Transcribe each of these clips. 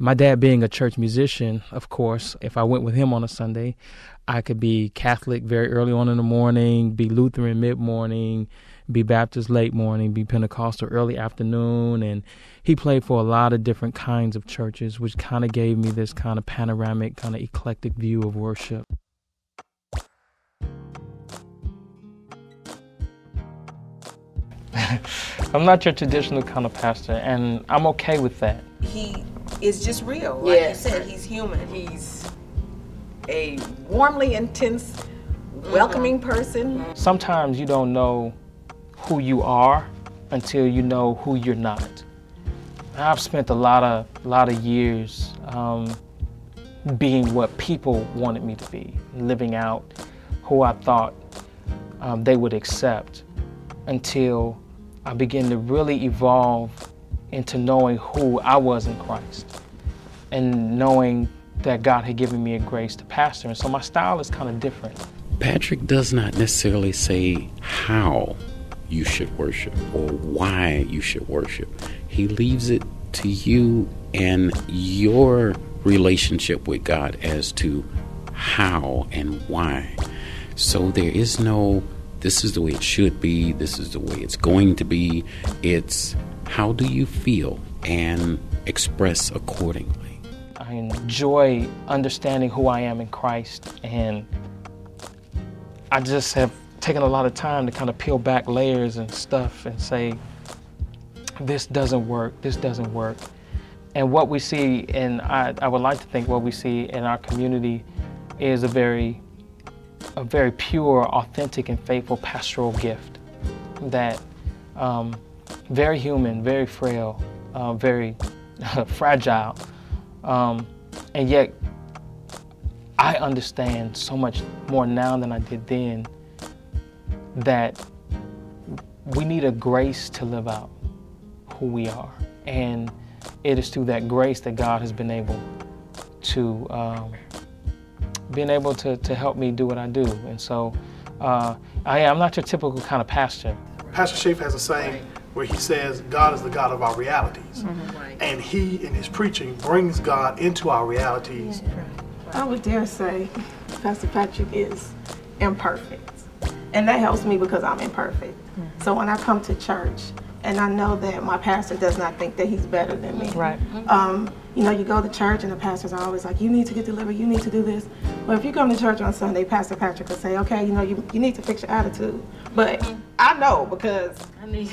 My dad being a church musician, of course, if I went with him on a Sunday, I could be Catholic very early on in the morning, be Lutheran mid-morning, be Baptist late morning, be Pentecostal early afternoon. And he played for a lot of different kinds of churches, which kind of gave me this kind of panoramic, kind of eclectic view of worship. I'm not your traditional kind of pastor, and I'm okay with that. He is just real. Like you said, he's human. He's a warmly intense, welcoming person. Sometimes you don't know who you are until you know who you're not. I've spent a lot of years being what people wanted me to be, living out who I thought they would accept, until I began to really evolve into knowing who I was in Christ and knowing that God had given me a grace to pastor. And so my style is kind of different. Patrick does not necessarily say how you should worship or why you should worship. He leaves it to you and your relationship with God as to how and why. So there is no, this is the way it should be, this is the way it's going to be. It's how do you feel and express accordingly. I enjoy understanding who I am in Christ, and I just have taken a lot of time to kind of peel back layers and stuff and say, this doesn't work, this doesn't work. And what we see, and I would like to think what we see in our community is a very pure, authentic, and faithful pastoral gift that very human, very frail, very fragile, and yet I understand so much more now than I did then that we need a grace to live out who we are, and it is through that grace that God has been able to help me do what I do. And so I'm not your typical kind of pastor. Pastor Shafer has a saying where he says, God is the God of our realities. And he, in his preaching, brings God into our realities. I would dare say Pastor Patrick is imperfect. And that helps me because I'm imperfect. So when I come to church, and I know that my pastor does not think that he's better than me. Right. You know, you go to church and the pastors are always like, you need to get delivered, you need to do this. Well, if you come to church on Sunday, Pastor Patrick will say, okay, you know, you need to fix your attitude. But I know, because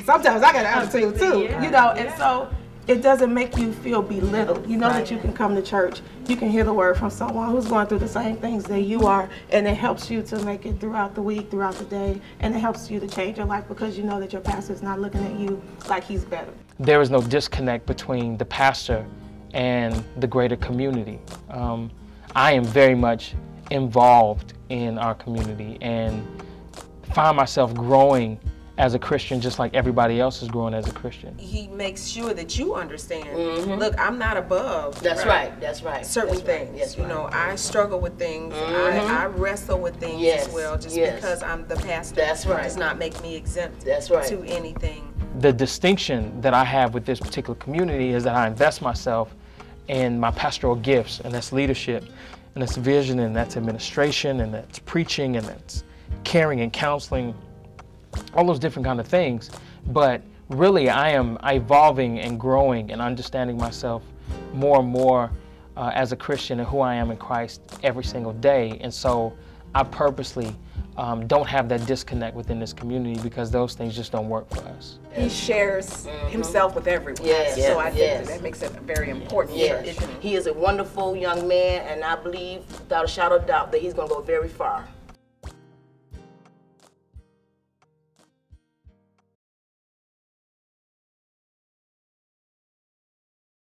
sometimes I got an attitude too, you know, and so it doesn't make you feel belittled. You know that you can come to church, you can hear the word from someone who's going through the same things that you are, and it helps you to make it throughout the week, throughout the day, and it helps you to change your life because you know that your pastor is not looking at you like he's better. There is no disconnect between the pastor and the greater community. I am very much involved in our community and find myself growing as a Christian just like everybody else is growing as a Christian. He makes sure that you understand, look, I'm not above that's right certain things. Yes, you know, I struggle with things, I wrestle with things as well. Just because I'm the pastor does not make me exempt to anything. The distinction that I have with this particular community is that I invest myself in my pastoral gifts, and that's leadership, and that's vision, and that's administration, and that's preaching, and that's caring and counseling, all those different kind of things. But really I am evolving and growing and understanding myself more and more as a Christian and who I am in Christ every single day. And so I purposely don't have that disconnect within this community because those things just don't work for us. He shares himself with everyone. So I think that makes it very important. He is a wonderful young man, and I believe without a shadow of doubt that he's going to go very far.